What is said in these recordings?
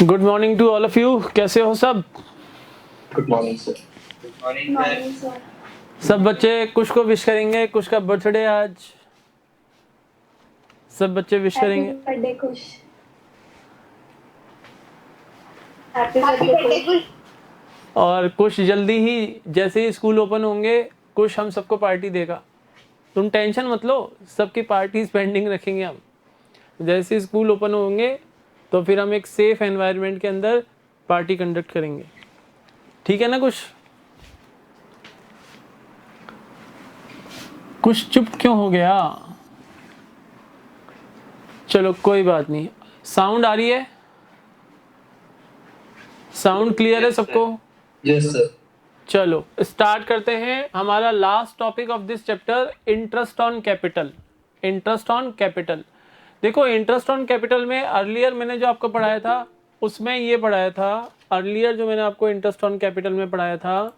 Good morning to all of you. कैसे हो सब? Good morning sir. Good morning sir. सब बच्चे कुछ को विश करेंगे, कुछ का बर्थडे आज, सब बच्चे विश हैप्पी करेंगे। बर्थडे खुश। हैप्पी बर्थडे खुश। और कुछ जल्दी ही जैसे ही स्कूल ओपन होंगे कुछ हम सबको पार्टी देगा। तुम टेंशन मत लो, सबकी पार्टीज पेंडिंग रखेंगे हम। जैसे ही स्कूल ओपन होंगे तो फिर हम एक सेफ एनवायरनमेंट के अंदर पार्टी कंडक्ट करेंगे, ठीक है ना? कुछ चुप क्यों हो गया? चलो कोई बात नहीं। साउंड आ रही है? साउंड क्लियर है सबको? Yes sir. चलो स्टार्ट करते हैं हमारा last topic of this chapter, interest on capital. Interest on capital. देखो, इंटरेस्ट ऑन कैपिटल में अर्लियर मैंने जो आपको पढ़ाया था उसमें ये पढ़ाया था, अर्लियर जो मैंने आपको इंटरेस्ट ऑन कैपिटल में पढ़ाया था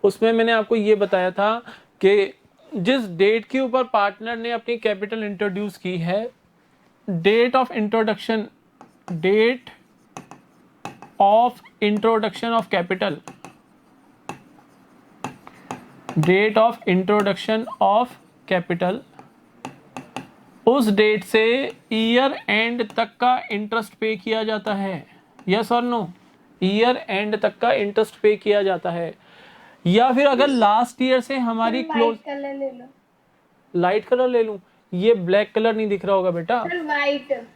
उसमें मैंने आपको ये बताया था कि जिस डेट के ऊपर पार्टनर ने अपनी कैपिटल इंट्रोड्यूस की है, date of introduction of capital, date of introduction of capital, उस डेट से ईयर एंड तक का इंटरेस्ट पे किया जाता है। यस और नो? ईयर एंड तक का इंटरेस्ट पे किया जाता है। या फिर अगर लास्ट ईयर से हमारी क्लोज, कलर ले लो। लाइट कलर ले लूं? ये ब्लैक कलर नहीं दिख रहा होगा बेटा, सर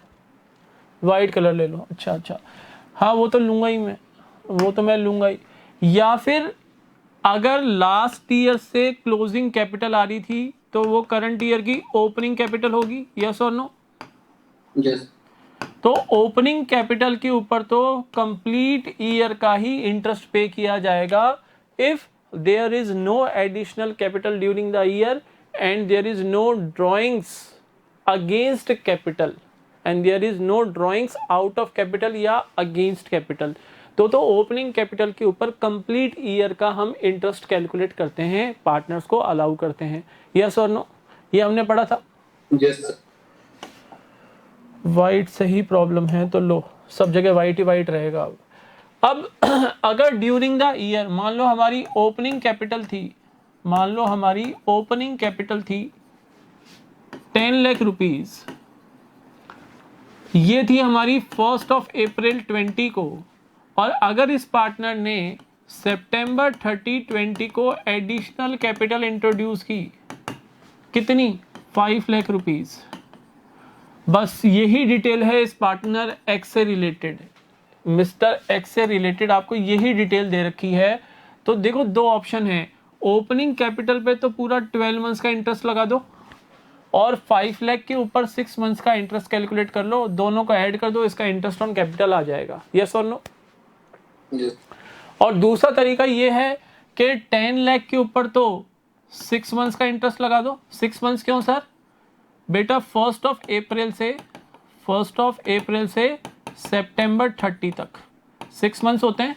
वाइट कलर ले लो। अच्छा, हाँ वो तो लूंगा ही मैं, वो तो मैं लूंगा ही। या फिर अगर लास्ट ईयर से क्लोजिंग कैपिटल आ रही थी तो वो करंट ईयर की ओपनिंग कैपिटल होगी। यस और नो? यस। तो ओपनिंग कैपिटल के ऊपर तो कंप्लीट ईयर का ही इंटरेस्ट पे किया जाएगा if there is no additional capital during the year and there is no drawings against capital and there is no drawings out of capital या against capital. तो opening capital के ऊपर complete year का हम interest calculate करते हैं, partners को allow करते हैं। यस और नो? ये हमने पढ़ा था। Yes sir. वाइट से ही प्रॉब्लम है तो लो, सब जगह वाइट ही वाइट रहेगा। अब अगर ड्यूरिंग द ईयर मान लो हमारी ओपनिंग कैपिटल थी 10 लाख रुपीज, ये थी हमारी 1 अप्रैल 20 को, और अगर इस पार्टनर ने सितंबर 30, 20 को एडिशनल कैपिटल इंट्रोड्यूस की, कितनी? 5 लाख रुपीज। बस यही डिटेल है इस पार्टनर एक्स से रिलेटेड, मिस्टर एक्स से रिलेटेड आपको यही डिटेल दे रखी है। तो देखो दो ऑप्शन है, ओपनिंग कैपिटल पे तो पूरा 12 मंथ्स का इंटरेस्ट लगा दो और 5 लाख के ऊपर 6 मंथ्स का इंटरेस्ट कैलकुलेट कर लो, दोनों को ऐड कर दो, इसका इंटरेस्ट ऑन कैपिटल आ जाएगा। यस और नो? और दूसरा तरीका ये है कि 10 लाख के ऊपर तो 6 मंथ्स का इंटरेस्ट लगा दो। 6 मंथ्स क्यों सर? बेटा 1 अप्रैल से सितंबर 30 तक 6 मंथ्स होते हैं,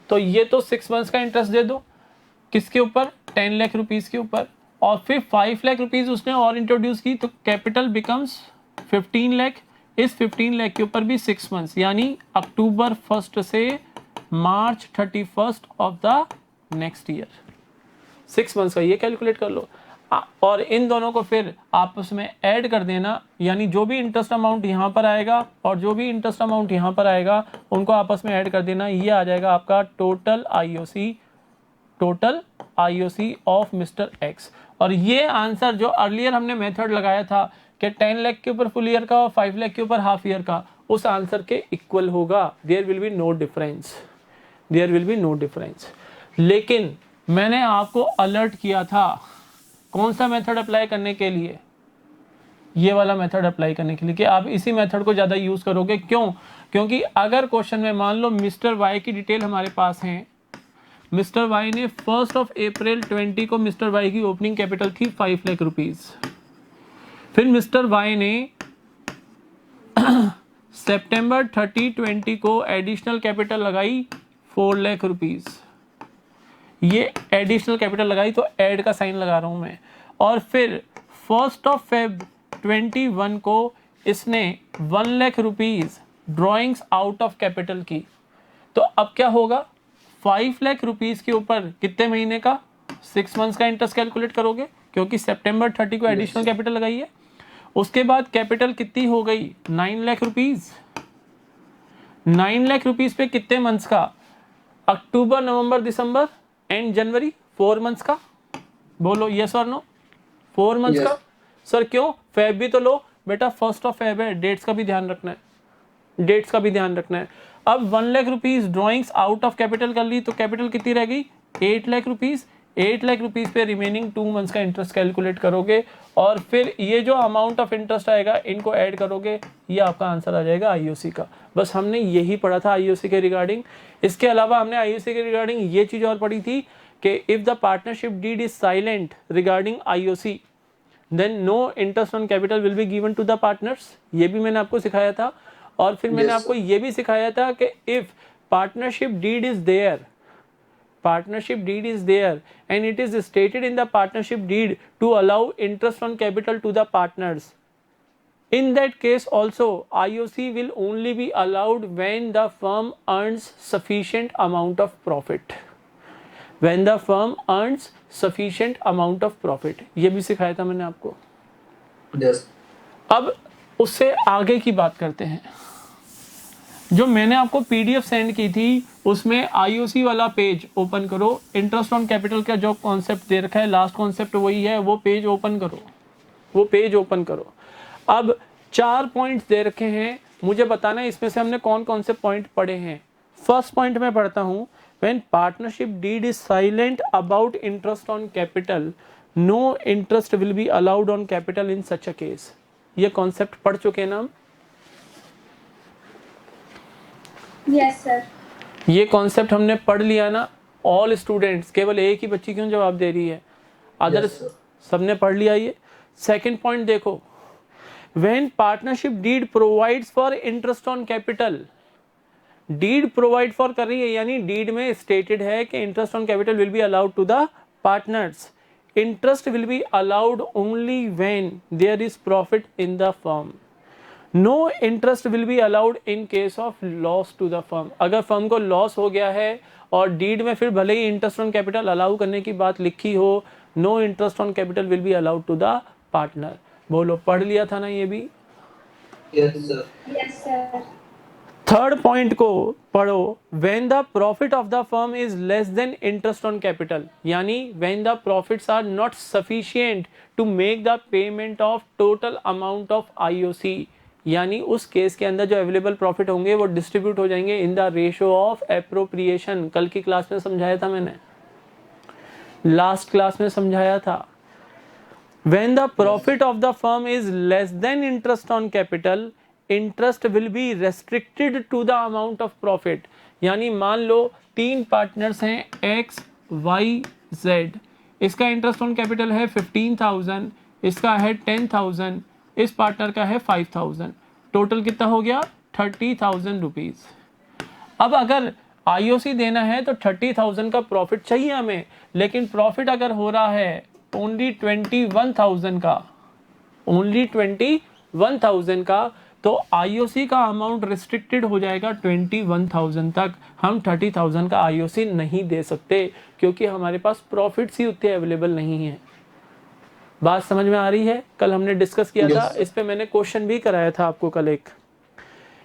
तो ये तो 6 मंथ्स का इंटरेस्ट दे दो। किसके ऊपर? 10 लाख रुपीज के ऊपर। और फिर 5 लाख रुपीज उसने और इंट्रोड्यूस की तो कैपिटल बिकम्स 15 लाख। इस 15 लाख के ऊपर भी 6 मंथ्स, यानी अक्टूबर 1 से मार्च 31 of the next year, 6 months का ये कैलकुलेट कर लो। और इन दोनों को फिर आपस में ऐड कर देना, यानी जो भी इंटरेस्ट अमाउंट यहाँ पर आएगा और जो भी इंटरेस्ट अमाउंट यहाँ पर आएगा उनको आपस में ऐड कर देना। ये आ जाएगा आपका total IOC of mister x. और ये आंसर जो अर्लियर हमने मेथड लगाया था कि 10 लाख के ऊपर फुल ईयर का और 5 लाख के ऊपर हाफ ईयर का, उस आंसर के इक्वल होगा। There will be no difference. लेकिन मैंने आपको अलर्ट किया था कौन सा मेथड अप्लाई करने के लिए? ये वाला मेथड अप्लाई करने के लिए कि आप इसी मेथड को ज़्यादा यूज़ करोगे। क्यों? क्योंकि अगर क्वेश्चन में मान लो मिस्टर वाई की डिटेल हमारे पास है, मिस्टर वाई ने 1 अप्रैल 20 को मिस्टर वाई की ओपनिंग कैपिटल थी 5 लाख रुपीज, फिर मिस्टर वाई ने सितंबर 30, 20 को एडिशनल कैपिटल लगाई 4 लाख रुपीज। ये एडिशनल कैपिटल लगाई तो ऐड का साइन लगा रहा हूं मैं। और फिर 1 Feb 21 को इसने 1 lakh rupees drawings out of capital की, तो अब क्या होगा, 5 लाख रुपीस के ऊपर कितने महीने का, 6 मंथ्स का इंटरेस्ट कैलकुलेट करोगे, क्योंकि सितंबर 30 को एडिशनल कैपिटल लगाई है। उसके बाद कैपिटल कितनी हो गई, 9 लाख रुपीस। 9 लाख रुपीस पे कितने मंथ्स का, अक्टूबर नवंबर दिसंबर एंड जनवरी, 4 मंथ्स का। बोलो यस और नो, 4 मंथ्स Yes. का। सर क्यों, फेब भी तो लो बेटा, 1 फेब है, डेट्स का भी ध्यान रखना है, डेट्स का भी ध्यान रखना है। अब 1 lakh rupees drawings out of capital कर ली, तो कैपिटल कितनी रह गई, 8 लाख रुपीस। 8 लाख रुपीस पे रिमेनिंग 2 मंथ्स का इंटरेस्ट कैलकुलेट करोगे, और फिर ये जो अमाउंट ऑफ इंटरेस्ट आएगा इनको ऐड करोगे, ये आपका आंसर आ जाएगा आईओसी का। बस हमने यही पढ़ा था आईओसी के रिगार्डिंग। इसके अलावा हमने आईओसी के रिगार्डिंग ये चीज़ और पढ़ी थी कि if the partnership deed is silent regarding IOC then no interest on capital will be given to the partners, ये भी मैंने आपको सिखाया था। और फिर मैंने Yes, आपको ये भी सिखाया था कि if partnership deed is there, partnership deed is there and it is stated in the partnership deed to allow interest on capital to the partners, in that case also IOC will only be allowed when the firm earns sufficient amount of profit, when the firm earns sufficient amount of profit। ये भी सिखाया था मैंने आपको। Yes. अब उससे आगे की बात करते हैं। जो मैंने आपको पीडीएफ सेंड की थी उसमें आईओसी वाला पेज ओपन करो, इंटरेस्ट ऑन कैपिटल का जो कॉन्सेप्ट दे रखा है, लास्ट कॉन्सेप्ट वही है, वो पेज ओपन करो, वो पेज ओपन करो। अब 4 पॉइंट्स दे रखे हैं, मुझे बताना है इसमें से हमने कौन कौन से पॉइंट पढ़े हैं। फर्स्ट पॉइंट मैं पढ़ता हूँ, when partnership deed is silent about interest on capital no interest will be allowed on capital in such a case. ये कॉन्सेप्ट पढ़ चुके हैं ना हम? Yes, sir. ये कॉन्सेप्ट हमने पढ़ लिया ना ऑल स्टूडेंट्स, केवल एक ही बच्ची क्यों जवाब दे रही है, अदर Yes, sir. सबने पढ़ लिया ये। सेकंड पॉइंट देखो, when partnership deed provides for interest on capital, deed provide for कर रही है यानी डीड में स्टेटेड है कि interest on capital will be allowed to the partners, interest will be allowed only when there is profit in the firm, no interest will be allowed in case of loss to the firm. अगर firm को loss हो गया है और deed में फिर भले ही इंटरेस्ट ऑन कैपिटल अलाउ करने की बात लिखी हो, no interest on capital will be allowed to the partner. बोलो पढ़ लिया था ना ये भी? Yes, sir. Yes, sir. Third point को पढ़ो, when the profit of the firm is less than interest on capital, यानी when the profits are not sufficient to make the payment of total amount of IOC, यानी उस case के अंदर जो available profit होंगे वो डिस्ट्रीब्यूट हो जाएंगे इन द रेशियो ऑफ एप्रोप्रिएशन। कल की क्लास में समझाया था मैंने, लास्ट क्लास में समझाया था। When the profit of the firm is less than interest on capital, interest will be restricted to the amount of profit. यानी मान लो 3 पार्टनर्स हैं एक्स वाई जेड, इसका इंटरेस्ट ऑन कैपिटल है 15,000, इसका है 10,000, इस पार्टनर का है 5,000, टोटल कितना हो गया 30,000 रुपीज। अब अगर आईओसी देना है तो 30,000 का प्रॉफिट चाहिए हमें, लेकिन प्रॉफिट अगर हो रहा है ओनली 21,000 का, ओनली 21,000 का, तो आईओसी का अमाउंट रिस्ट्रिक्टेड हो जाएगा 21,000 तक। हम 30,000 का आईओसी नहीं दे सकते क्योंकि हमारे पास प्रॉफिट्स ही उतने अवेलेबल नहीं है। बात समझ में आ रही है? कल हमने डिस्कस किया था, इस पे मैंने क्वेश्चन भी कराया था आपको कल एक।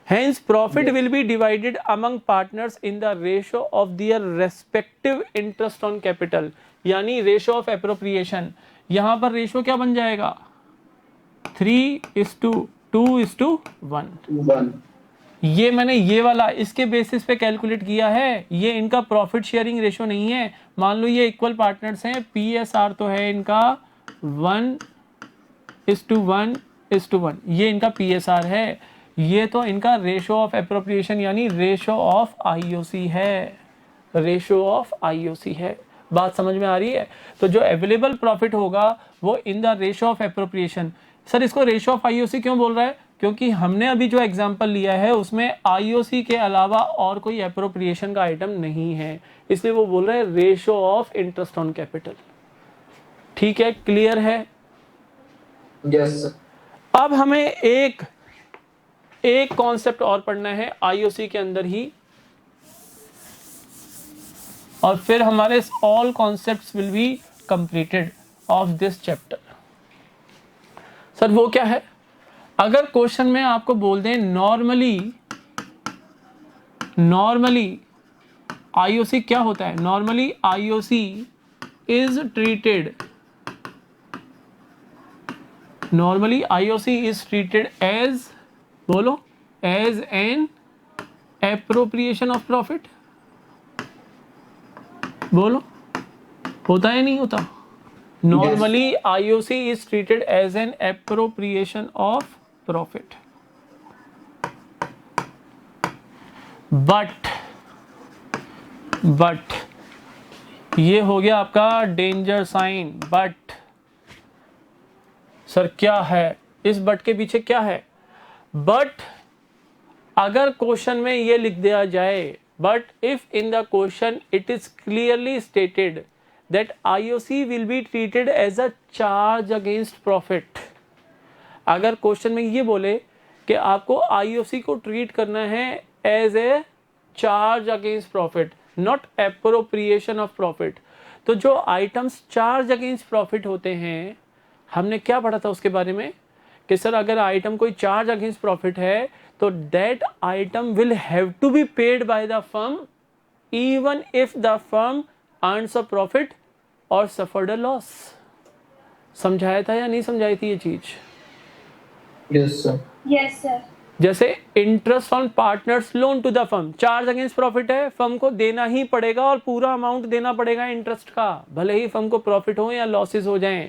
Hence profit will be divided among partners in the ratio of their respective interest on capital, यानी रेशो ऑफ एप्रोप्रिएशन। यहाँ पर रेशो क्या बन जाएगा 3:2:1। 1. ये मैंने ये वाला इसके बेसिस पे कैलकुलेट किया है, ये इनका प्रॉफिट शेयरिंग रेशो नहीं है। मान लो ये इक्वल पार्टनर्स हैं, पीएसआर तो है इनका 1:1:1, ये इनका पीएसआर है, ये तो इनका रेशो ऑफ एप्रोप्रिएशन यानी रेशो ऑफ आईओसी है, रेशो ऑफ आईओसी है। बात समझ में आ रही है? तो जो अवेलेबल प्रॉफिट होगा वो इन the ratio of appropriation. Sir इसको रेशो ऑफ आईओसी क्यों बोल रहा है? क्योंकि हमने अभी जो एग्जांपल लिया है उसमें आईओसी के अलावा और कोई एप्रोप्रिएशन का आइटम नहीं है, इसलिए वो बोल रहा है ratio of interest on capital. ठीक है, क्लियर है? Yes, sir. अब हमें एक कॉन्सेप्ट और पढ़ना है आईओसी के अंदर ही, और फिर हमारे all concepts will be completed of this chapter. Sir वो क्या है? अगर क्वेश्चन में आपको बोल दें नॉर्मली आईओसी क्या होता है? Normally IOC is treated as, बोलो, as an appropriation of profit. बोलो, होता है नहीं होता? Normally IOC is treated as an appropriation of profit, but ये हो गया आपका डेंजर साइन। बट सर क्या है? इस बट के पीछे क्या है? बट अगर क्वेश्चन में ये लिख दिया जाए, but if in the question it is clearly stated that IOC will be treated as a charge against profit. अगर क्वेश्चन में ये बोले कि आपको आईओसी को ट्रीट करना है as a charge against profit, not appropriation of profit, तो जो आइटम्स चार्ज अगेंस्ट प्रॉफिट होते हैं, हमने क्या पढ़ा था उसके बारे में कि सर अगर आइटम कोई चार्ज अगेंस्ट प्रॉफिट है तो that item will have to be paid by the firm even if the firm earns a profit और सफर्ड अ लॉस। समझाया था या नहीं समझाई थी ये चीज? Yes sir. Yes sir. जैसे interest on partners loan to the firm, charge against profit है, फर्म को देना ही पड़ेगा और पूरा अमाउंट देना पड़ेगा इंटरेस्ट का, भले ही फर्म को प्रॉफिट हो या लॉसेस हो जाएं।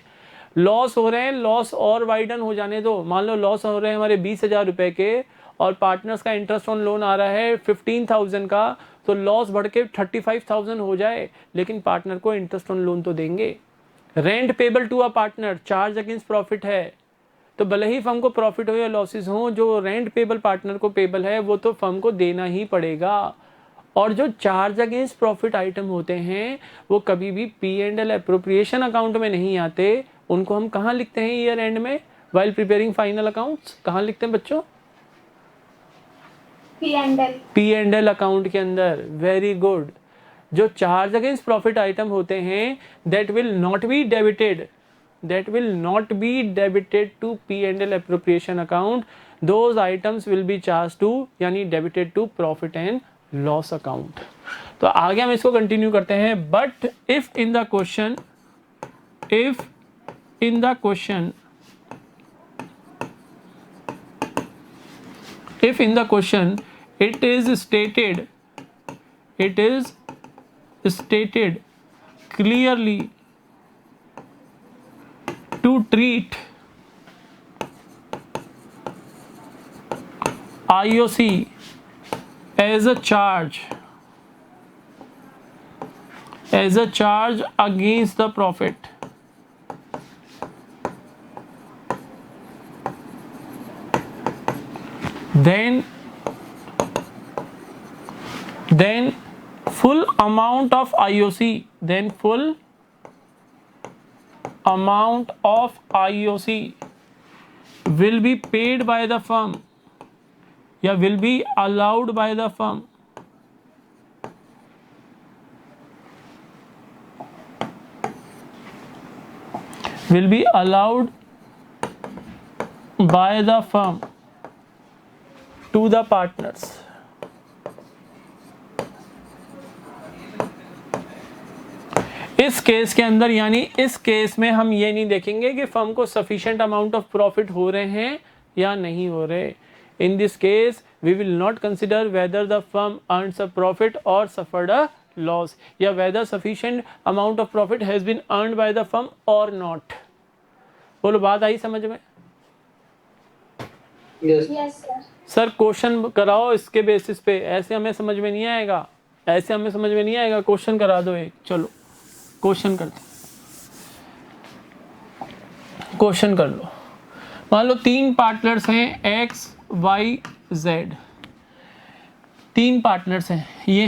लॉस हो रहे हैं, लॉस और वाइडन हो जाने दो। मान लो लॉस हो रहे हैं हमारे 20,000 रुपए के और पार्टनर्स का इंटरेस्ट ऑन लोन आ रहा है 15,000 का, तो लॉस बढ़ के 35,000 हो जाए, लेकिन पार्टनर को इंटरेस्ट ऑन लोन तो देंगे। Rent payable to a partner, charge against profit है, तो भले ही फर्म को प्रॉफिट हो या लॉसेस हो, जो रेंट पेबल पार्टनर को पेबल है वो तो फर्म को देना ही पड़ेगा। और जो चार्ज अगेंस्ट प्रॉफिट आइटम होते हैं वो कभी भी P&L एप्रोप्रिएशन अकाउंट में नहीं आते। उनको हम कहाँ लिखते हैं ईयर एंड में, वाइल प्रिपेयरिंग फाइनल अकाउंट्स? कहाँ लिखते हैं बच्चों? P&L अकाउंट के अंदर। Very good. जो चार्ज अगेंस्ट प्रॉफिट आइटम होते हैं that will not be debited to P&L appropriation account, those items will be charged to, यानी debited to profit and loss account. तो आगे हम इसको कंटिन्यू करते हैं। But if in the question it is stated clearly to treat IOC as a charge against the profit, then full amount of IOC will be paid by the firm या will be allowed by the firm to the partners। इस case के अंदर, यानी इस case में हम ये नहीं देखेंगे कि फर्म को सफिशिएंट अमाउंट ऑफ प्रॉफिट हो रहे हैं या नहीं हो रहे। In this case we will not consider whether the firm earns a profit और सफर्ड अ लॉस, या whether sufficient amount of profit has been earned by the firm और नॉट। बोलो, बात आई समझ में? Yes sir. सर क्वेश्चन कराओ इसके basis पे, ऐसे हमें समझ में नहीं आएगा, क्वेश्चन करा दो एक। चलो क्वेश्चन करते, क्वेश्चन कर लो। मान लो 3 पार्टनर्स हैं X, Y, Z। 3 पार्टनर्स हैं, ये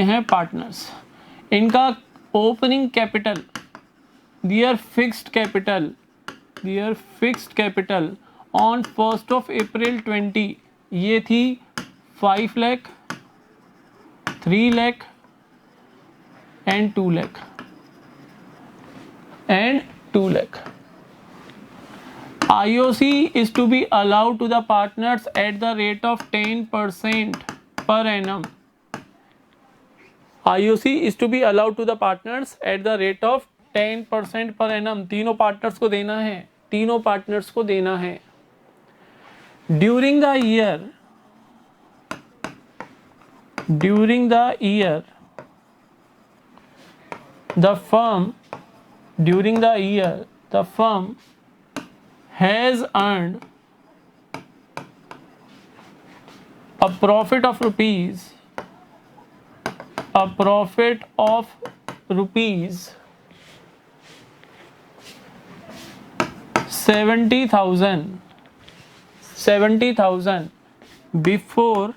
हैं पार्टनर्स। इनका opening capital, their fixed capital on 1st of April 20 ये थी 5 lakh, 3 lakh and 2 lakh and 2 lakh. IOC is to be allowed to the partners at the rate of 10% per annum. IOC is to be allowed to the partners at the rate of 10% per annum. तीनों partners को देना है, तीनों partners को देना है. During the year, the firm has earned a profit of rupees 70,000 before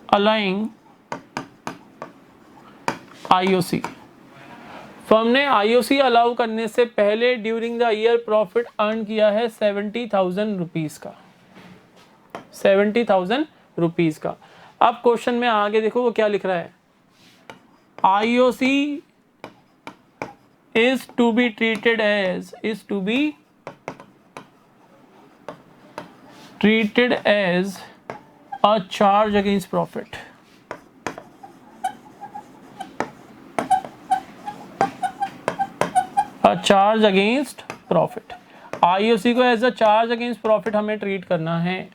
allowing IOC. Firm ने IOC allow करने से पहले during the year profit earn किया है 70,000 रुपीज का, 70,000 रुपीज का. अब क्वेश्चन में आगे देखो वो क्या लिख रहा है. IOC is to be treated as a charge against profit. Charge against profit. IOC को as a charge against profit हमें ट्रीट करना है.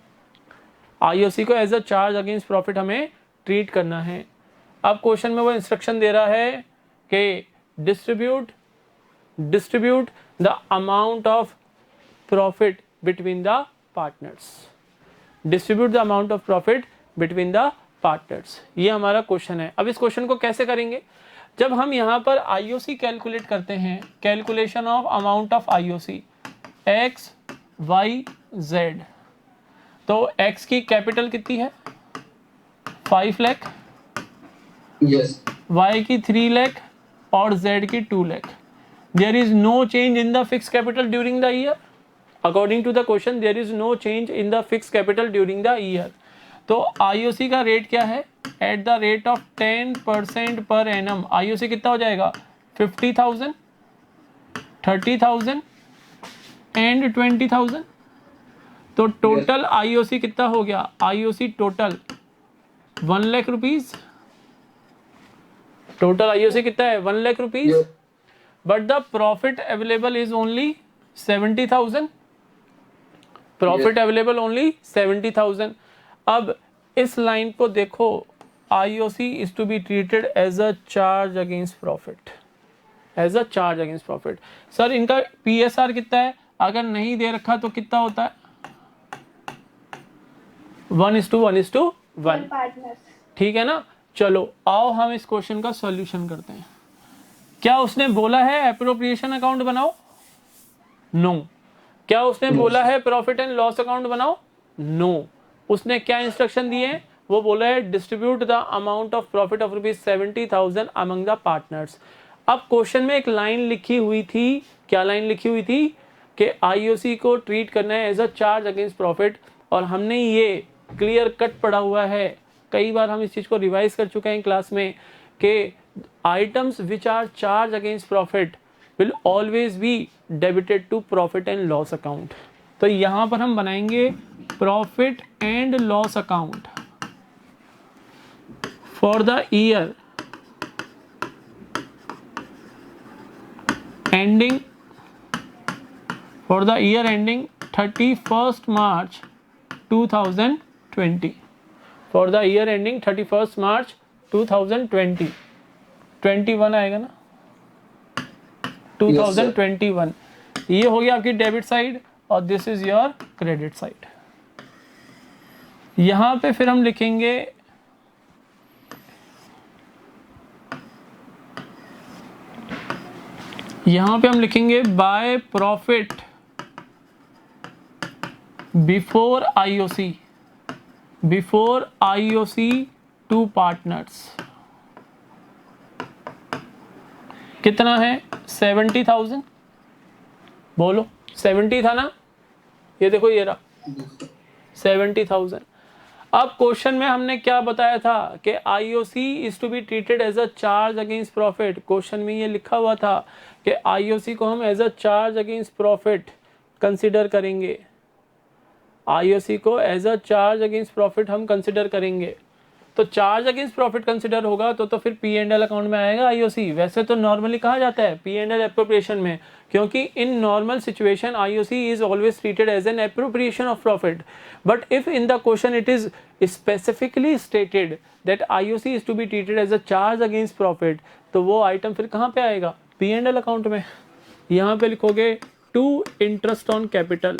IOC को as a charge against profit हमें ट्रीट करना है. अब क्वेश्चन में वो इंस्ट्रक्शन दे रहा है कि distribute the amount of profit between the partners. Distribute the amount of profit between the partners, ये हमारा क्वेश्चन है. अब इस क्वेश्चन को कैसे करेंगे. जब हम यहाँ पर IOC कैलकुलेट करते हैं, calculation of amount of IOC X Y Z, तो X की कैपिटल कितनी है 5 लाख, यस, Y की 3 लाख और Z की 2 lakh. There is no change in the fix capital during the year. According to the question there is no change in the fix capital during the year. तो IOC का rate क्या है eight the rate of 10% per annum. IOC कितना हो जाएगा 50,000, 30,000 and 20,000. तो total IOC कितना हो गया. IOC total 1 lakh rupees. Total IOC कितना है 1 lakh rupees. But the profit available is only 70,000. Profit available only 70,000. अब इस लाइन को देखो, IOC is to be treated as a charge against profit, as a charge against profit. Sir इनका PSR कितना है, अगर नहीं दे रखा तो कितना होता है 1:1:1. ठीक है ना. चलो आओ हम इस क्वेश्चन का सॉल्यूशन करते हैं. क्या उसने बोला है एप्रोप्रिएशन अकाउंट बनाओ. नो. क्या उसने बोला है प्रॉफिट एंड लॉस अकाउंट बनाओ. नो. उसने क्या इंस्ट्रक्शन दिए हैं, वो बोला है distribute the amount of profit of rupees 70,000 among the partners. अब क्वेश्चन में एक लाइन लिखी हुई थी, क्या लाइन लिखी हुई थी कि IOC को ट्रीट करना है as a charge against profit. और हमने ये क्लियर कट पढ़ा हुआ है, कई बार हम इस चीज़ को रिवाइज कर चुके हैं क्लास में कि items which are charge against profit will always be debited to profit and loss account. तो यहाँ पर हम बनाएंगे profit and loss account for the year ending 31st March 2020. For the year ending 31st March 2020. 21 आएगा ना 2021. ये हो गया आपकी डेबिट साइड और this is your credit side. यहाँ पे फिर हम लिखेंगे by profit before IOC to partners. कितना है 70,000. बोलो 70 था ना, ये देखो ये रहा Yes, sir. 70,000। अब क्वेश्चन में हमने क्या बताया था कि IOC is to be treated as a charge against profit. Question में ये लिखा हुआ था कि IOC को हम as a charge against profit consider करेंगे, IOC को as a charge against profit हम कंसिडर करेंगे। तो चार्ज अगेंस्ट प्रॉफिट कंसिडर होगा तो फिर P&L अकाउंट में आएगा IOC। वैसे तो नॉर्मली कहा जाता है P&L एप्रोप्रिएशन में, क्योंकि in normal situation IOC is always treated as an appropriation of profit. But if in the question it is specifically stated that IOC is to be treated as a charge against profit, तो वो item फिर कहाँ पे आएगा? P&L account में। यहाँ पे लिखोगे to interest on capital,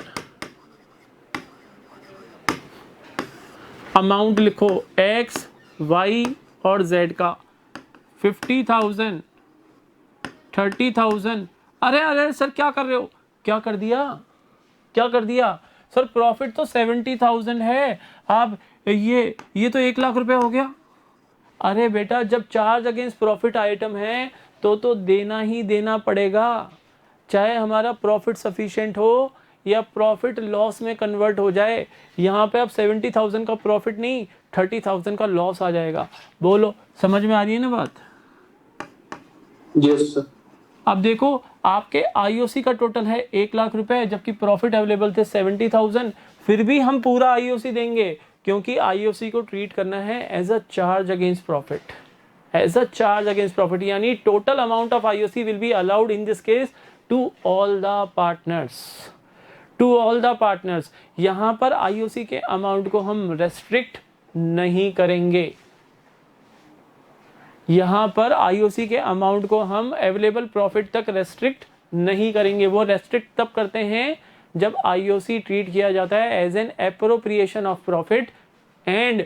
amount लिखो x, y और z का, 50,000, 30,000। अरे अरे सर क्या कर रहे हो, क्या कर दिया, क्या कर दिया सर? प्रॉफिट तो 70,000 है, आप ये तो 1 लाख रुपए हो गया। अरे बेटा जब चार्ज अगेंस्ट प्रॉफिट आइटम है तो देना ही देना पड़ेगा, चाहे हमारा प्रॉफिट सफिशिएंट हो या प्रॉफिट लॉस में कन्वर्ट हो जाए। यहाँ पे अब 70,000 का प्रॉफिट नहीं 30,000 का लॉस आ जाएगा। बोलो समझ में आ रही है ना बात? Yes, sir. अब देखो आपके IOC का टोटल है 1 लाख रुपए, जबकि प्रॉफिट अवेलेबल थे 70,000, फिर भी हम पूरा IOC देंगे क्योंकि IOC को ट्रीट करना है as a charge against profit, as a charge against profit. यानी total amount of IOC will be allowed in this case to all the partners, to all the partners. यहां पर IOC के amount को हम restrict नहीं करेंगे, यहां पर IOC के अमाउंट को हम अवेलेबल प्रॉफिट तक रेस्ट्रिक्ट नहीं करेंगे। वो रेस्ट्रिक्ट तब करते हैं जब IOC ट्रीट किया जाता है as an appropriation of profit and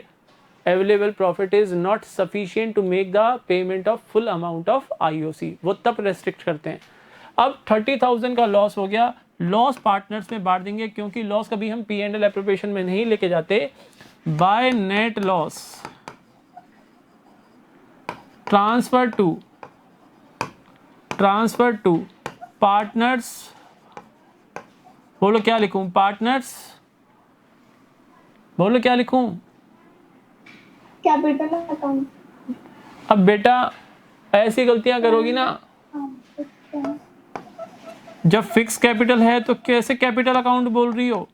available profit is not sufficient to make the payment of full amount of IOC, वो तब रेस्ट्रिक्ट करते हैं। अब 30,000 का लॉस हो गया, लॉस पार्टनर्स में बांट देंगे क्योंकि लॉस कभी हम P&L एप्रोप्रिएशन में नहीं लेके जाते। By net loss transfer to partners, बोलो क्या लिखूं? पार्टनर्स, बोलो क्या लिखूं? Capital account. अब बेटा ऐसी गलतियां करोगी ना, जब फिक्स कैपिटल है तो कैसे कैपिटल अकाउंट बोल रही हो,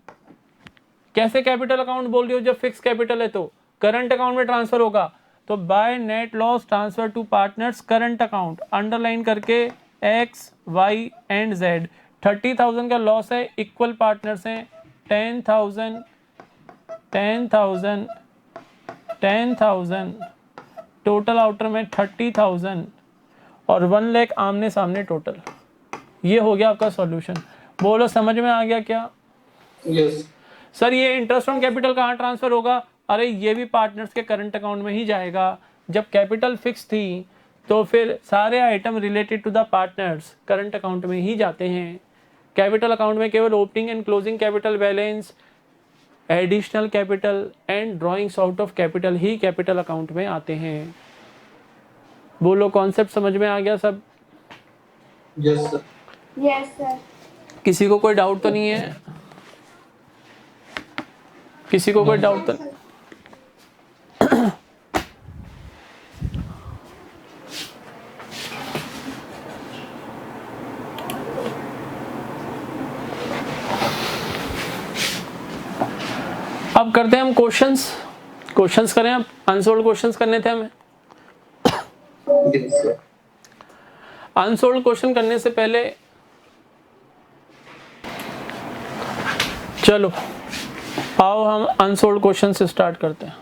कैसे कैपिटल अकाउंट बोल रही हो? जब फिक्स कैपिटल है तो करंट अकाउंट में ट्रांसफर होगा। तो by net loss transfer to partners current account, underline करके x, y एंड z। 30,000 का लॉस है, इक्वल पार्टनर्स हैं 10,000, 10,000, 10,000, टोटल आउटर में 30,000 और 1 लाख आमने सामने टोटल। ये हो गया आपका सॉल्यूशन। बोलो समझ में आ गया क्या? Yes. सर ये इंटरेस्ट ऑन कैपिटल कहाँ ट्रांसफर होगा? अरे ये भी पार्टनर्स के करंट अकाउंट में ही जाएगा। जब कैपिटल फिक्स थी तो फिर सारे item related to the partners current account में ही जाते हैं। कैपिटल अकाउंट में केवल opening and closing capital balance, additional capital and drawings out of capital ही कैपिटल अकाउंट में आते हैं। बोलो कॉन्सेप्ट समझ में आ गया सब? Yes, sir. Yes sir. किसी को कोई डाउट तो नहीं है? किसी को कोई डाउट तो नहीं? अब करते हैं हम क्वेश्चंस करें। अब अनसोल्ड क्वेश्चंस करने थे हमें। Yes, sir. अनसोल्ड क्वेश्चन करने से पहले चलो आओ हम अनसोल्ड क्वेश्चन से स्टार्ट करते हैं।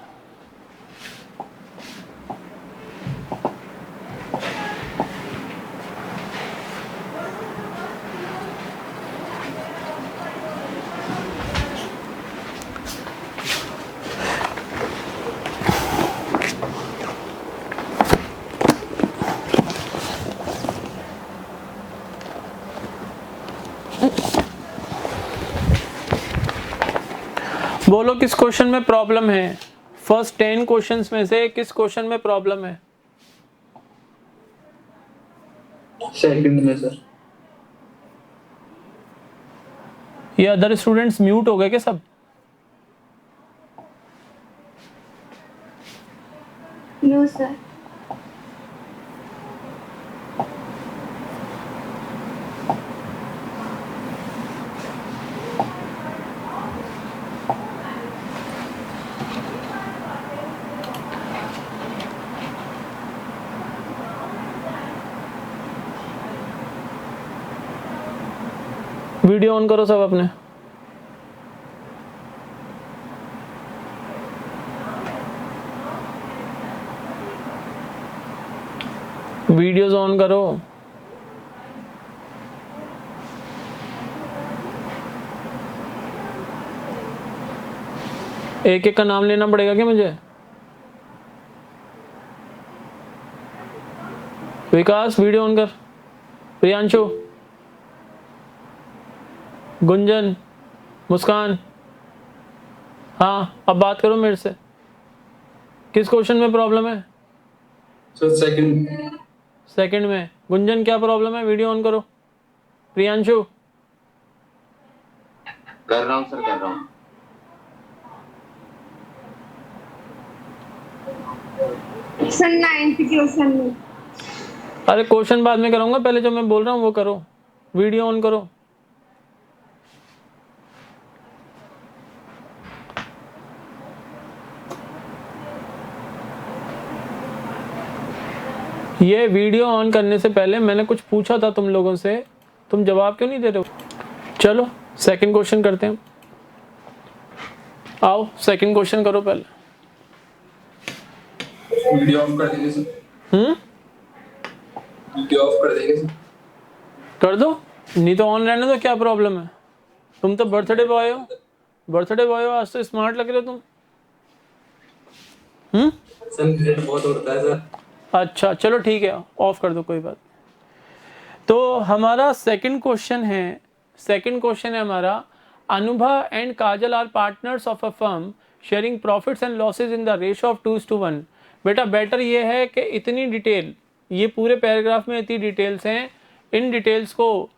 बोलो किस क्वेश्चन में प्रॉब्लम है? फर्स्ट 10 क्वेश्चंस में से किस क्वेश्चन में प्रॉब्लम है? Second में सर। ये अदर स्टूडेंट्स म्यूट हो गए क्या सब? No, sir. वीडियो ऑन करो सब अपने। वीडियोस ऑन करो। एक एक का नाम लेना पड़ेगा क्या मुझे? विकास वीडियो ऑन कर। प्रियांशु, गुंजन, मुस्कान, हाँ अब बात करो मेरे से। किस क्वेश्चन में प्रॉब्लम है? Sir second. सेकंड में। गुंजन क्या प्रॉब्लम है? वीडियो ऑन करो। प्रियांशु, कर रहा हूँ सर, कर रहा हूँ। सर 9th क्वेश्चन में। अरे क्वेश्चन बाद में करूंगा, पहले जो मैं बोल रहा हूँ वो करो। वीडियो ऑन करो। ये वीडियो ऑन करने से पहले मैंने कुछ पूछा था तुम लोगों से, तुम जवाब क्यों नहीं दे रहे हो? चलो सेकंड क्वेश्चन करते हैं। आओ सेकंड क्वेश्चन करो पहले। वीडियो ऑफ कर देंगे सर। वीडियो ऑफ कर देंगे सर। कर दो, नहीं तो ऑन रहने दो, क्या प्रॉब्लम है? तुम तो बर्थडे बॉय हो, बर्थडे बॉय हो, आज तो स्मार्ट लग रहे हो तुम। सर नेट बहुत उड़ता है सर। अच्छा चलो ठीक है, ऑफ कर दो, कोई बात। तो हमारा सेकंड क्वेश्चन है हमारा, Anubha and Kajal are partners of a firm sharing profits and losses in the ratio of 2:1। बेटा बेटर ये है कि इतनी डिटेल, ये पूरे पैराग्राफ में इतनी डिटेल्स हैं, इन डिटेल्स को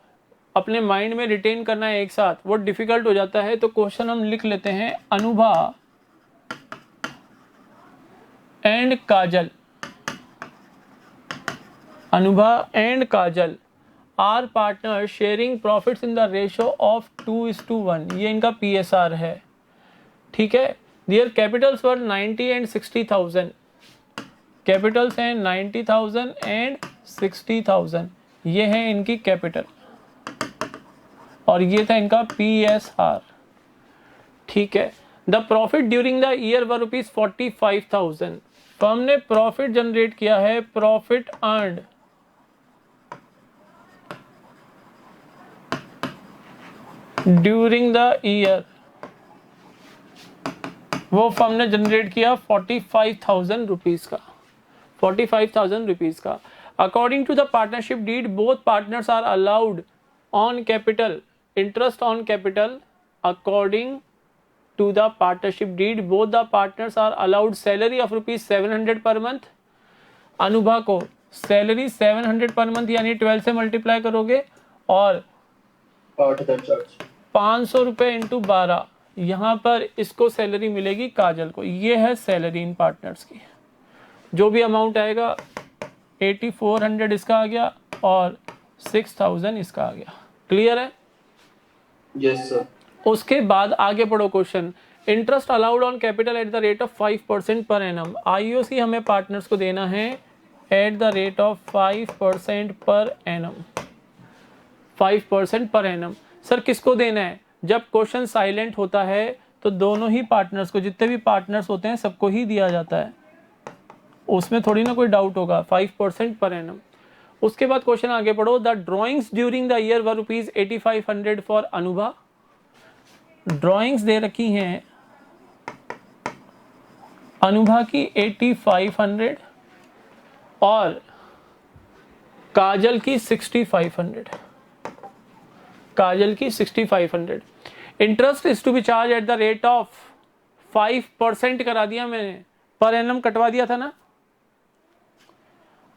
अपने माइंड में रिटेन करना है एक साथ, वो डिफिकल्ट हो जाता है। तो क्वेश्चन हम लिख लेते हैं, Anubha and Kajal, Anubha and Kajal are partner sharing profits in the ratio of 2:1। ये इनका PSR है, ठीक है। Their capitals were 90 and 60,000, capitals हैं 90,000 एंड 60,000, ये है इनकी कैपिटल, और ये था इनका PSR, ठीक है। The profit during the year were ₹45,000। Firm ने प्रॉफिट जनरेट किया है, profit earned during the year, वो फर्म ने जनरेट किया 45,000 रुपीज का, 45,000 रुपीज का। According to the partnership deed both partners are allowed on capital interest on capital. According to the partnership deed both the partners are allowed salary of ₹700 per month. Anubha को salary 700 per month, यानी 12 से multiply करोगे और 500 रुपये into 12, यहाँ पर इसको salary मिलेगी काजल को। ये है सैलरी इन पार्टनर्स की, जो भी अमाउंट आएगा 8400 इसका आ गया और 6000 इसका आ गया। क्लियर है? Yes sir. उसके बाद आगे पढ़ो question, interest allowed on capital eight the rate of 5% per annum. IOC हमें पार्टनर्स को देना है eight the rate of 5% per annum, 5% per annum. Sir किसको देना है? जब क्वेश्चन साइलेंट होता है तो दोनों ही पार्टनर्स को, जितने भी पार्टनर्स होते हैं सबको ही दिया जाता है, उसमें थोड़ी ना कोई डाउट होगा, 5% पर एनम। उसके बाद क्वेश्चन आगे पढ़ो, the drawings during the year were ₹8500 for Anubha. Drawings दे रखी हैं अनुभा की 8500 और काजल की 6500, काजल की 6500। Interest is to be charge at the rate of 5% करा दिया मैंने, पर एनम कटवा दिया था ना।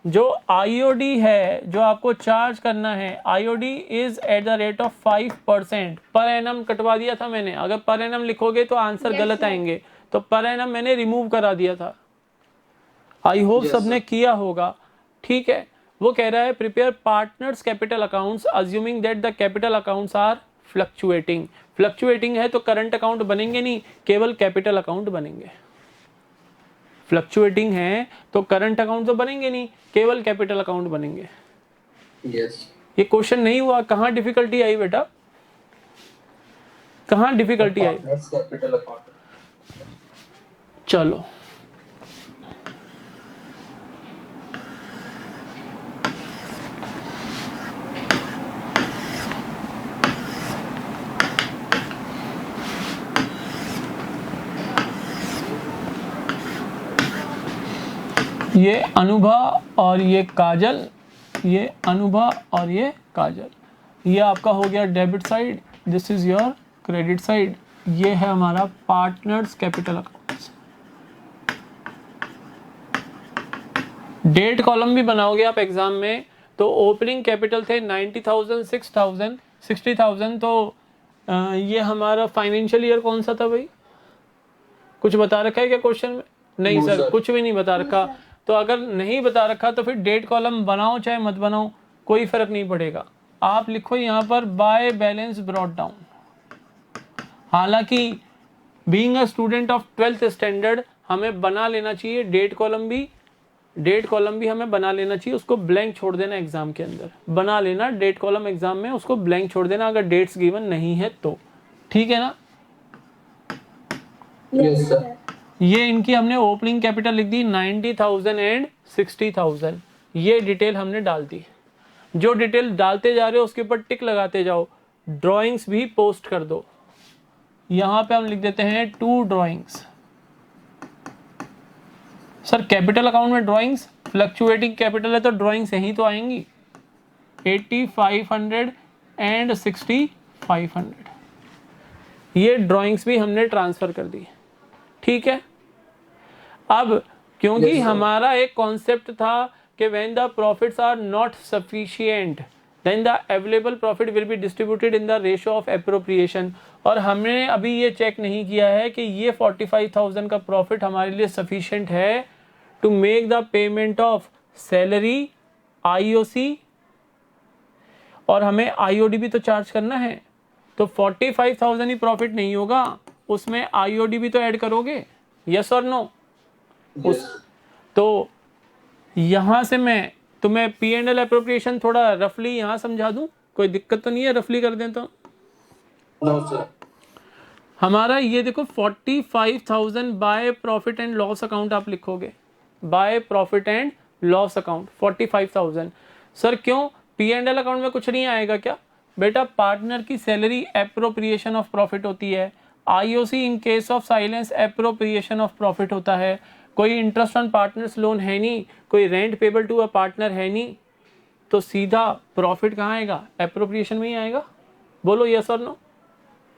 जो आईओडी है जो आपको चार्ज करना है, IOD is eight the rate of 5%। Per annum कटवा दिया था मैंने, अगर पर एनम लिखोगे तो आंसर Yes, गलत sir. आएंगे, तो पर एनम मैंने रिमूव करा दिया था। आई होप Yes, सबने sir. किया होगा। ठीक है, वो कह रहा है prepare partners capital accounts assuming that the capital accounts are fluctuating. Fluctuating है तो करंट अकाउंट बनेंगे नहीं, केवल कैपिटल अकाउंट बनेंगे। फ्लक्चुएटिंग है तो करंट अकाउंट तो बनेंगे नहीं, केवल कैपिटल अकाउंट बनेंगे। Yes. ये क्वेश्चन नहीं हुआ, कहाँ डिफिकल्टी आई बेटा, कहाँ डिफिकल्टी आई? Partners capital account. चलो ये अनुभा और ये काजल, ये अनुभा और ये काजल, ये आपका हो गया debit side, this is your credit side. ये है हमारा partners capital accounts. Date column भी बनाओगे आप एग्जाम में तो ओपनिंग कैपिटल थे 90,000, 6,000, 60,000, तो ये हमारा फाइनेंशियल ईयर कौन सा था भाई, कुछ बता रखा है क्या क्वेश्चन में? नहीं No, सर sir. कुछ भी नहीं बता रखा। तो अगर नहीं बता रखा तो फिर डेट कॉलम बनाओ चाहे मत बनाओ, कोई फर्क नहीं पड़ेगा। आप लिखो यहाँ पर बाय बैलेंस ब्रॉट डाउन। हालांकि being a student of 12th standard हमें बना लेना चाहिए डेट कॉलम भी हमें बना लेना चाहिए, उसको ब्लैंक छोड़ देना एग्जाम के अंदर, बना लेना डेट कॉलम एग्जाम में, उसको ब्लैंक छोड़ देना अगर डेट्स गिवन नहीं है तो। ठीक है ना? Yes, sir. ये इनकी हमने ओपनिंग कैपिटल लिख दी 90,000 एंड 60,000, ये डिटेल हमने डाल दी। जो डिटेल डालते जा रहे हो उसके ऊपर टिक लगाते जाओ। ड्राइंग्स भी पोस्ट कर दो, यहाँ पे हम लिख देते हैं 2 ड्राइंग्स। सर कैपिटल अकाउंट में ड्राइंग्स, फ्लक्चुएटिंग कैपिटल है तो ड्राइंग्स यहीं तो आएंगी, 8500 एंड 6500, ये ड्राइंग्स भी हमने ट्रांसफर कर दी। ठीक है, अब क्योंकि Yes, sir. हमारा एक कॉन्सेप्ट था कि when the profits are not sufficient then the available profit will be distributed in the ratio of appropriation, और हमने अभी ये चेक नहीं किया है कि ये 45,000 का प्रॉफिट हमारे लिए सफिशिएंट है to make the payment of salary, IOC, और हमें आईओडी भी तो चार्ज करना है। तो 45,000 ही प्रॉफिट नहीं होगा, उसमें आईओडी भी तो ऐड करोगे, यस और नो? Yes. तो यहाँ से मैं तुम्हें पी एंड एल एप्रोप्रिएशन थोड़ा रफली यहाँ समझा दूँ, कोई दिक्कत तो नहीं है रफली कर दें तो? No, sir. हमारा ये देखो 45,000 by profit and loss account आप लिखोगे, by profit and loss account 45,000। Sir क्यों, पी एंड एल अकाउंट में कुछ नहीं आएगा क्या? बेटा पार्टनर की सैलरी एप्रोप्रिएशन ऑफ प्रॉफिट होती है, IOC in case of silence appropriation of profit होता है, कोई इंटरेस्ट ऑन पार्टनर्स लोन है नहीं, कोई rent payable to a partner है नहीं, तो सीधा प्रॉफिट कहाँ आएगा, एप्रोप्रिएशन में ही आएगा। बोलो यस और नो?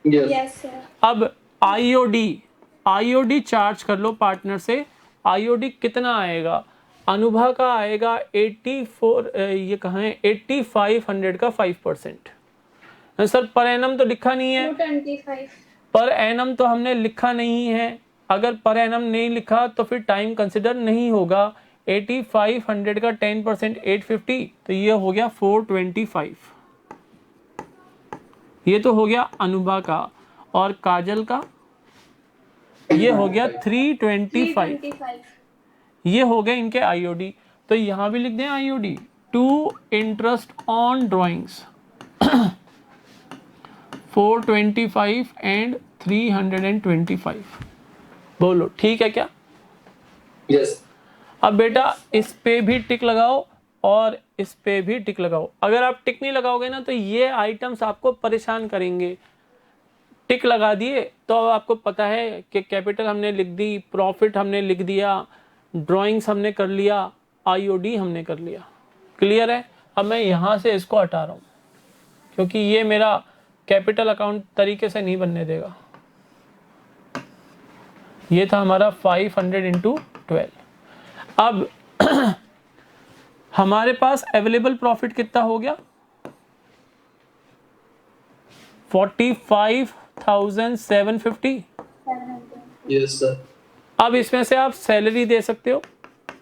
Yes. Yes, sir. अब आईओडी चार्ज कर लो पार्टनर से, आईओडी कितना आएगा? अनुभा का आएगा 84, ये कहाँ है, 8500 का 5%। सर पर एनम तो लिखा नहीं है, 225. पर एनम तो हमने लिखा नहीं है, अगर पर एनम नहीं लिखा तो फिर टाइम कंसिडर नहीं होगा। 8500 का 10% 850, तो ये हो गया 425। ये तो हो गया अनुभा का, और काजल का ये हो गया 325। 325. ये हो गए इनके आईओडी, तो यहाँ भी लिख दें IOD to interest on drawings 425 and 325। बोलो ठीक है क्या? Yes. अब बेटा इस पे भी टिक लगाओ और इस पे भी टिक लगाओ। अगर आप टिक नहीं लगाओगे ना तो ये आइटम्स आपको परेशान करेंगे। टिक लगा दिए तो अब आपको पता है कि कैपिटल हमने लिख दी, प्रॉफिट हमने लिख दिया, ड्राइंग्स हमने कर लिया, आईओडी हमने कर लिया। क्लियर है? अब मैं यहाँ से इसको हटा रहा हूँ क्योंकि ये मेरा कैपिटल अकाउंट तरीके से नहीं बनने देगा। ये था हमारा 500 × 12। अब हमारे पास अवेलेबल प्रॉफिट कितना हो गया? 45,750। Yes sir. अब इसमें से आप सैलरी दे सकते हो,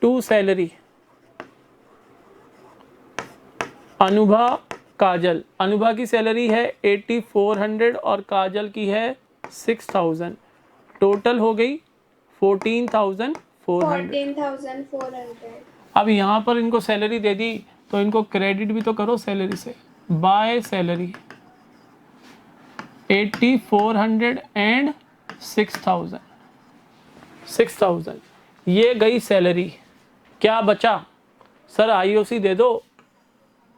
टू सैलरी। अनुभा, काजल। अनुभा की सैलरी है 8400 और काजल की है 6000। टोटल हो गई 14,400। 14,400। अब यहाँ पर इनको सैलरी दे दी तो इनको क्रेडिट भी तो करो सैलरी से। By salary 8400 and 6000। ये गई सैलरी। क्या बचा? सर आईओसी दे दो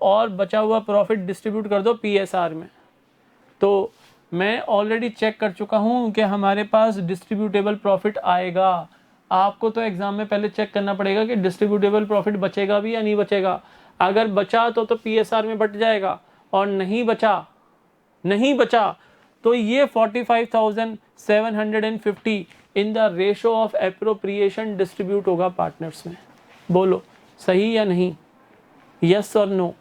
और बचा हुआ प्रॉफिट डिस्ट्रीब्यूट कर दो पीएसआर में। तो मैं ऑलरेडी चेक कर चुका हूँ कि हमारे पास डिस्ट्रीब्यूटेबल प्रॉफिट आएगा। आपको तो एग्जाम में पहले चेक करना पड़ेगा कि डिस्ट्रीब्यूटेबल प्रॉफिट बचेगा भी या नहीं बचेगा। अगर बचा तो पीएसआर में बट जाएगा, और नहीं बचा तो ये 45,750 in the ratio of appropriation distribute होगा पार्टनर्स में। बोलो सही या नहीं? यस और no?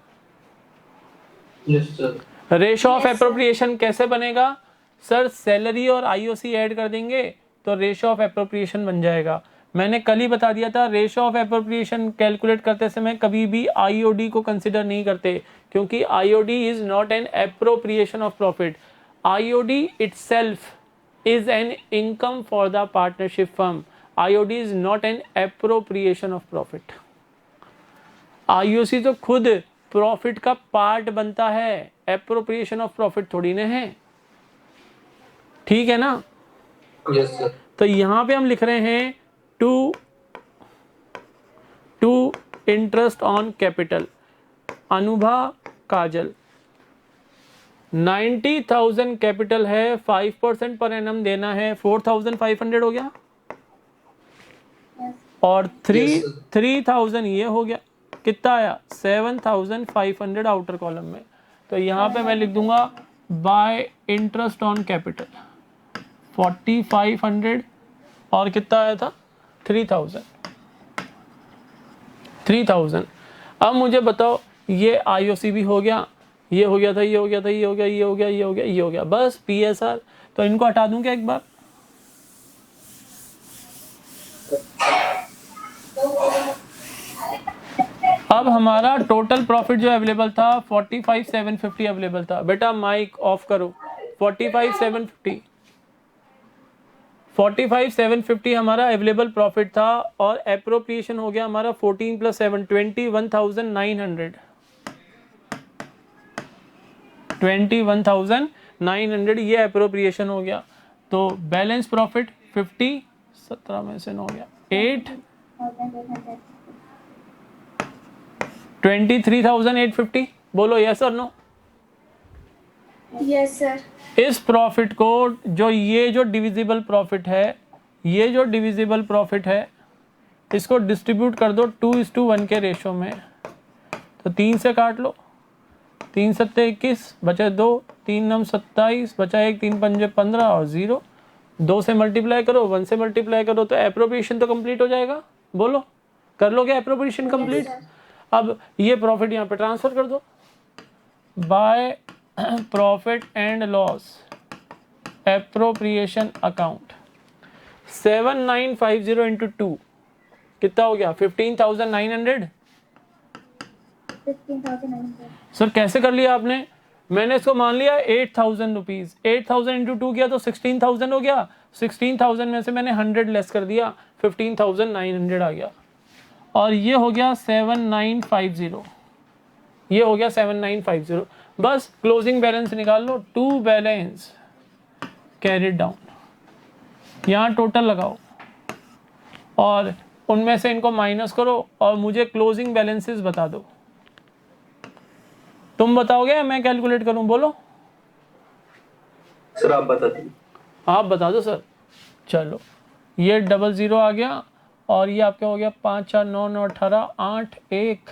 Yes sir. Ratio of appropriation कैसे बनेगा? सर सैलरी और आईओसी ऐड कर देंगे तो रेशो ऑफ एप्रोप्रिएशन बन जाएगा। मैंने कल ही बता दिया था, रेशो ऑफ एप्रोप्रिएशन कैलकुलेट करते समय कभी भी आईओडी को कंसिडर नहीं करते, क्योंकि IOD is not an appropriation of profit. IOD itself is an income for the partnership firm. IOD is not an appropriation of profit. IOC तो खुद प्रॉफिट का पार्ट बनता है, एप्रोप्रिएशन ऑफ प्रॉफिट थोड़ी ना है। ठीक है ना? Yes sir. तो यहां पे हम लिख रहे हैं to interest on capital. Anubha, Kajal 90,000 capital है, 5% पर एनम देना है, 4,500 हो गया। और 3,000 ये हो गया। कितना आया? 7,500 आउटर कॉलम में। तो यहाँ पे मैं लिख दूंगा बाय इंटरेस्ट ऑन कैपिटल 4,500 और कितना आया था? 3,000। अब मुझे बताओ, ये आईओसी भी हो गया, ये हो गया था, ये हो गया था, ये हो गया, ये हो गया, ये हो गया, ये हो गया, बस पीएसआर। तो इनको हटा दूं क्या एक बार? अब हमारा टोटल प्रॉफिट जो अवेलेबल था 45,750 अवेलेबल था। बेटा माइक ऑफ करो। 45,750 हमारा अवेलेबल प्रॉफिट था, और एप्रोप्रिएशन हो गया हमारा 14 + 7 21,900। 21,900 ये एप्रोप्रिएशन हो गया। तो बैलेंस प्रॉफिट 50, 17 में से 9 गया 8, 23,850। बोलो यस और नो? Yes sir. इस प्रॉफिट को ये जो डिविजिबल प्रॉफिट है, इसको डिस्ट्रीब्यूट कर दो 2:1 के रेशो में। तो 3 से काट लो, 3 × 7 = 21, बचे 2, 3 × 9 = 27, बचा 1, 3 × 5 = 15 और 0। 2 से मल्टीप्लाई करो, 1 से मल्टीप्लाई करो, तो एप्रोप्रिएशन तो कंप्लीट हो जाएगा। बोलो कर लोगे एप्रोप्रिएशन कंप्लीट? अब ये प्रॉफिट यहाँ पे ट्रांसफर कर दो by profit and loss appropriation account. 7,950 × 2 कितना हो गया? 15,900। सर कैसे कर लिया आपने? मैंने इसको मान लिया 8,000 रुपीज। 8,000 × 2 किया तो 16,000 हो गया। 16,000 में से मैंने 100 लेस कर दिया, 15,900 आ गया। और ये हो गया 7,950, ये हो गया 7,950। बस क्लोजिंग बैलेंस निकाल लो। टू बैलेंस कैरिड डाउन, यहाँ टोटल लगाओ और उनमें से इनको माइनस करो और मुझे क्लोजिंग बैलेंसेस बता दो। तुम बताओगे या मैं कैलकुलेट करूं? बोलो सर आप बता दीजिए। आप बता दो सर। चलो ये 00 आ गया और ये आपका हो गया 5 4 9 9 18 8 1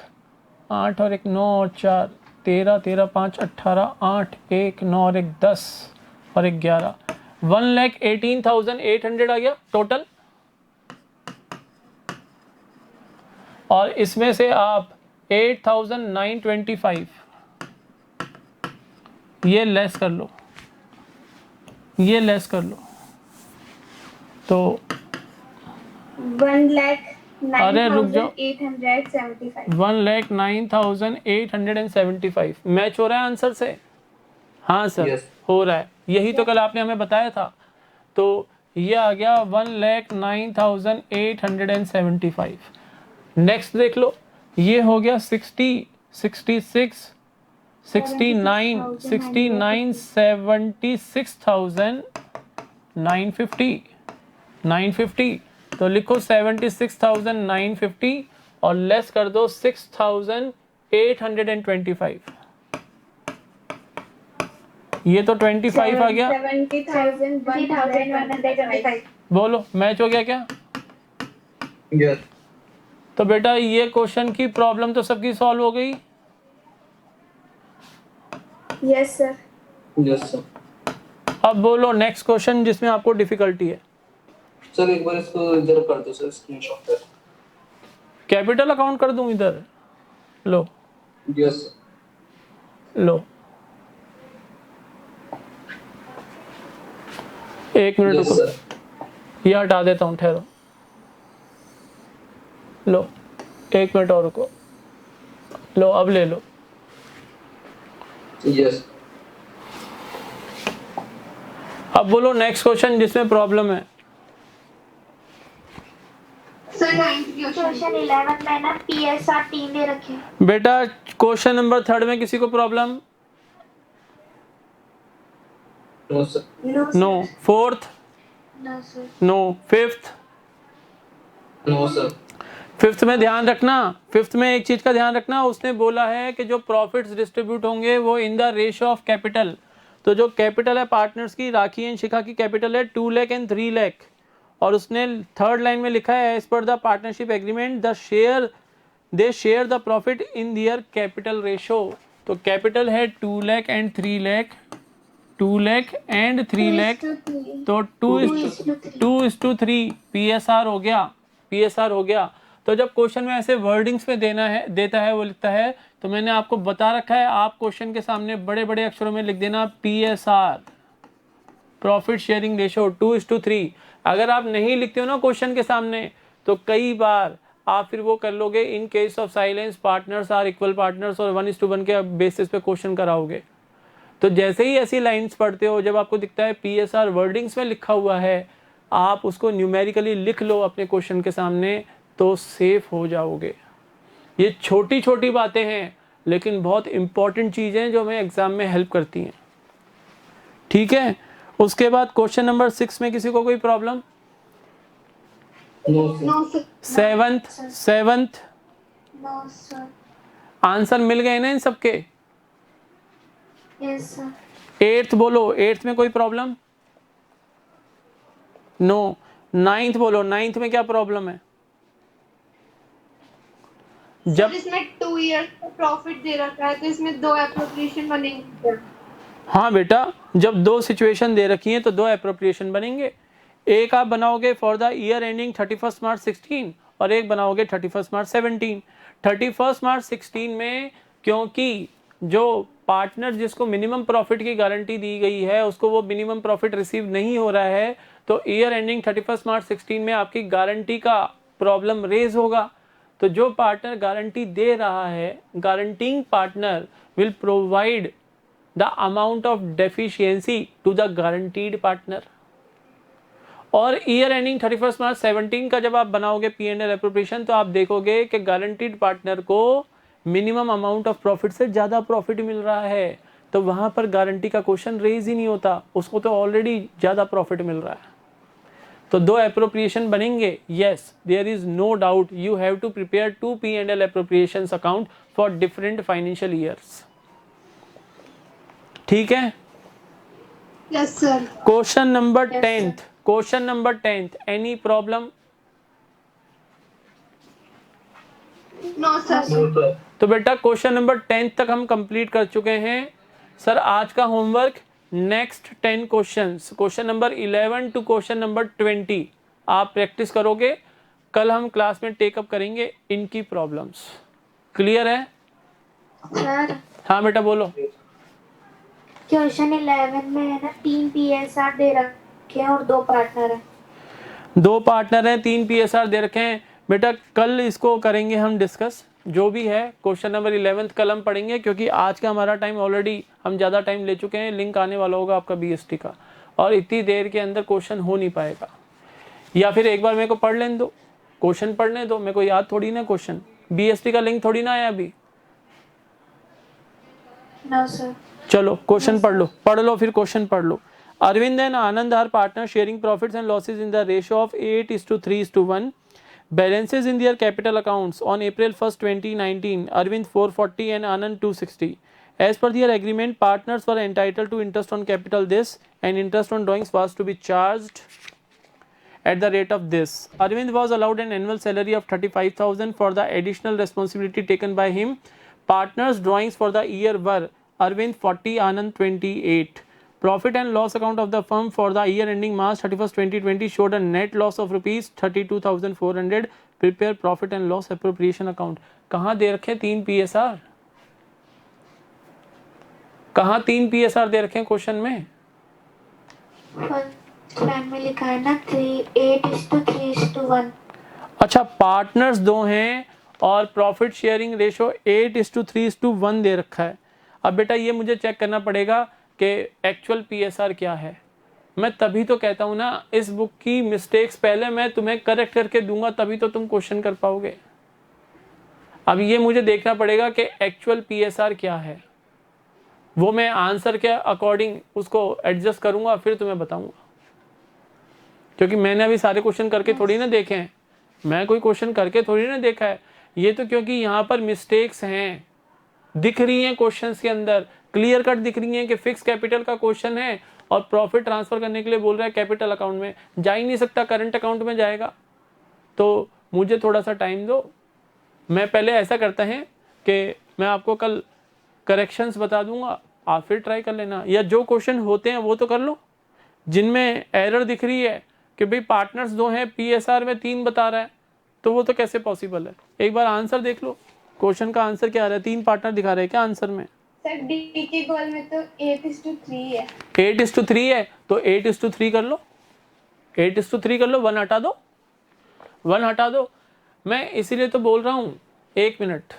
8 और 1 9 और 4 13 13 5 18 8 1 9 और 1 10 और 1 11 1,18,800 आ गया टोटल। और इसमें से आप 8,925, ये लेस कर लो, ये लेस कर लो तो 1,09,875 1,09,875 मैच हो रहा है आंसर से? हाँ सर Yes. हो रहा है, यही तो कल आपने हमें बताया था। तो ये आ गया 1,09,875। नेक्स्ट देख लो, ये हो गया 60, 66, 69, 69, 76,950, 950। तो लिखो 76,950 और लेस कर दो 6,825। ये तो 25 आ गया। 70,125 बोलो मैच हो गया क्या? Yes. तो बेटा ये क्वेश्चन की प्रॉब्लम तो सबकी सॉल्व हो गई। Yes sir. Yes, sir. अब बोलो नेक्स्ट क्वेश्चन जिसमें आपको डिफिकल्टी है। सर एक बार इसको इधर कर दो सर, स्क्रीनशॉट कर। कैपिटल अकाउंट कर दूं इधर? लो Yes, sir. लो, एक मिनट Yes, रुको, sir. ये हटा देता हूँ, ठहरो। लो एक मिनट और रुको, लो अब ले लो। Yes. अब बोलो नेक्स्ट क्वेश्चन जिसमें प्रॉब्लम है। सर 9th क्वेश्चन 11 में ना PSR 3 दे रखे हैं। बेटा क्वेश्चन नंबर 3 में किसी को problem? No, sir. No. 4th? No sir. No. 5th? No, sir. 5th में ध्यान रखना, 5th में एक चीज का ध्यान रखना, उसने बोला है कि जो प्रॉफिट्स डिस्ट्रीब्यूट होंगे वो इन द रेशियो ऑफ कैपिटल। तो जो कैपिटल है पार्टनर्स की, राखी एंड शिखा की कैपिटल है 2 लाख एंड 3 लाख, और उसने 3rd लाइन में लिखा है as per the partnership agreement they share the profit in their capital ratio. तो कैपिटल है 2 लाख एंड 3 लाख, 2 लाख एंड 3 लाख, तो 2:3 PSR हो गया, PSR हो गया। तो जब क्वेश्चन में ऐसे वर्डिंग्स में देता है वो लिखता है, तो मैंने आपको बता रखा है, आप क्वेश्चन के सामने बड़े बड़े अक्षरों में लिख देना PSR, प्रॉफिट शेयरिंग रेशो 2:3। अगर आप नहीं लिखते हो ना क्वेश्चन के सामने, तो कई बार आप फिर वो कर लोगे in case of silence partners are equal partners, और 1:1 के बेसिस पे क्वेश्चन कराओगे। तो जैसे ही ऐसी लाइंस पढ़ते हो, जब आपको दिखता है PSR वर्डिंग्स में लिखा हुआ है, आप उसको न्यूमेरिकली लिख लो अपने क्वेश्चन के सामने, तो सेफ हो जाओगे। ये छोटी छोटी बातें हैं लेकिन बहुत इंपॉर्टेंट चीज़ें जो हमें एग्जाम में हेल्प करती हैं। ठीक है, उसके बाद क्वेश्चन नंबर 6 में किसी को कोई problem? No, sir. No sir. 7th no sir. Answer मिल गए ना इन सबके? Yes sir. 8th बोलो, 8th में कोई प्रॉब्लम? नो। 9th बोलो, 9th में क्या प्रॉब्लम है? जब इसमें 2 ईयर का प्रॉफिट दे रखा है तो इसमें 2 एप्रोप्रिएशन बनेंगे। हाँ बेटा, जब 2 सिचुएशन दे रखी हैं तो 2 एप्रोप्रिएशन बनेंगे। एक आप बनाओगे फॉर द ईयर एंडिंग 31 मार्च 16 और एक बनाओगे 31 मार्च 17। 31 मार्च 16 में क्योंकि जो पार्टनर जिसको मिनिमम प्रॉफिट की गारंटी दी गई है उसको वो मिनिमम प्रॉफिट रिसीव नहीं हो रहा है, तो ईयर एंडिंग 31 मार्च 16 में आपकी गारंटी का प्रॉब्लम रेज होगा। तो जो पार्टनर गारंटी दे रहा है, guaranteeing partner will provide the amount of deficiency to the guaranteed partner. और ईयर एंडिंग 31 मार्च 17 का जब आप बनाओगे P&L एप्रोप्रिएशन, तो आप देखोगे कि गारंटीड पार्टनर को मिनिमम अमाउंट ऑफ प्रॉफिट से ज़्यादा प्रॉफिट मिल रहा है, तो वहाँ पर गारंटी का क्वेश्चन रेज ही नहीं होता, उसको तो ऑलरेडी ज़्यादा प्रॉफिट मिल रहा है। तो 2 एप्रोप्रिएशन बनेंगे। Yes, there is no doubt, you have to prepare 2 P&L appropriations account for different financial years. ठीक है। Yes sir. Question number Yes, 10th, question number 10th, any problem? No sir. No, sir. तो बेटा question number 10th तक हम complete कर चुके हैं। Sir आज का homework next 10 questions, question number 11 to question number 20 आप प्रैक्टिस करोगे। कल हम क्लास में टेकअप करेंगे इनकी प्रॉब्लम्स। क्लियर है? सर हाँ बेटा बोलो। क्वेश्चन 11 में है ना 3 PSR दे रखे हैं और 2 पार्टनर है। 2 पार्टनर हैं, 3 PSR दे रखे हैं। बेटा कल इसको करेंगे हम डिस्कस, जो भी है क्वेश्चन नंबर 11 कल हम पढ़ेंगे, क्योंकि आज का हमारा टाइम ऑलरेडी हम ज़्यादा टाइम ले चुके हैं। लिंक आने वाला होगा आपका BST का, और इतनी देर के अंदर क्वेश्चन हो नहीं पाएगा। या फिर एक बार मेरे को पढ़ लेने दो, क्वेश्चन पढ़ने दो, मेरे को याद थोड़ी ना क्वेश्चन, BST का लिंक थोड़ी ना आया अभी। No sir. चलो क्वेश्चन पढ़ लो फिर क्वेश्चन पढ़ लो। Arvind and Anand are partners sharing profits and losses in the ratio of 8:3:1. Balances in their capital accounts on April 1st, 2019. Arvind 440 and Anand 260. As per their agreement, partners were entitled to interest on capital this, and interest on drawings was to be charged at the rate of this. Arvind was allowed an annual salary of 35,000 for the additional responsibility taken by him. Partners' drawings for the year were Arvind 40, Anand 28. Profit and loss account of the firm for the year ending March 31st, 2020 showed a net loss of rupees 32,400. Prepare profit and loss appropriation account. कहाँ दे रखे 3 PSR? कहाँ 3 PSR दे रखे question में? First line में लिखा है ना 8:3:1। अच्छा, पार्टनर्स 2 हैं और प्रॉफिट शेयरिंग रेशो 8:3:1 दे रखा है। अब बेटा ये मुझे चेक करना पड़ेगा कि एक्चुअल PSR क्या है। मैं तभी तो कहता हूँ ना, इस बुक की मिस्टेक्स पहले मैं तुम्हें करेक्ट करके दूंगा, तभी तो तुम क्वेश्चन कर पाओगे। अब ये मुझे देखना पड़ेगा कि एक्चुअल PSR क्या है, वो मैं आंसर के अकॉर्डिंग उसको एडजस्ट करूंगा, फिर तुम्हें बताऊंगा। क्योंकि मैंने अभी सारे क्वेश्चन करके थोड़ी ना देखे हैं, मैं कोई क्वेश्चन करके थोड़ी ना देखा है। ये तो क्योंकि यहाँ पर मिस्टेक्स हैं, दिख रही हैं क्वेश्चंस के अंदर, क्लियर कट दिख रही हैं कि फिक्स कैपिटल का क्वेश्चन है और प्रॉफिट ट्रांसफर करने के लिए बोल रहा है कैपिटल अकाउंट में, जा ही नहीं सकता, करंट अकाउंट में जाएगा। तो मुझे थोड़ा सा टाइम दो। मैं पहले ऐसा करता है कि मैं आपको कल करेक्शंस बता दूंगा, आप फिर ट्राई कर लेना, या जो क्वेश्चन होते हैं वो तो कर लो। जिनमें एरर दिख रही है कि भाई पार्टनर्स 2 हैं, PSR में 3 बता रहा है, तो वो तो कैसे पॉसिबल है। एक बार आंसर देख लो, क्वेश्चन का आंसर क्या आ रहा है, 3 पार्टनर दिखा रहे हैं क्या आंसर में? सर डी के गोल में तो 8:3 है। 8:3 है तो 8:3 कर लो, 8:3 कर लो, 1 हटा दो, 1 हटा दो। मैं इसीलिए तो बोल रहा हूँ, 1 मिनट।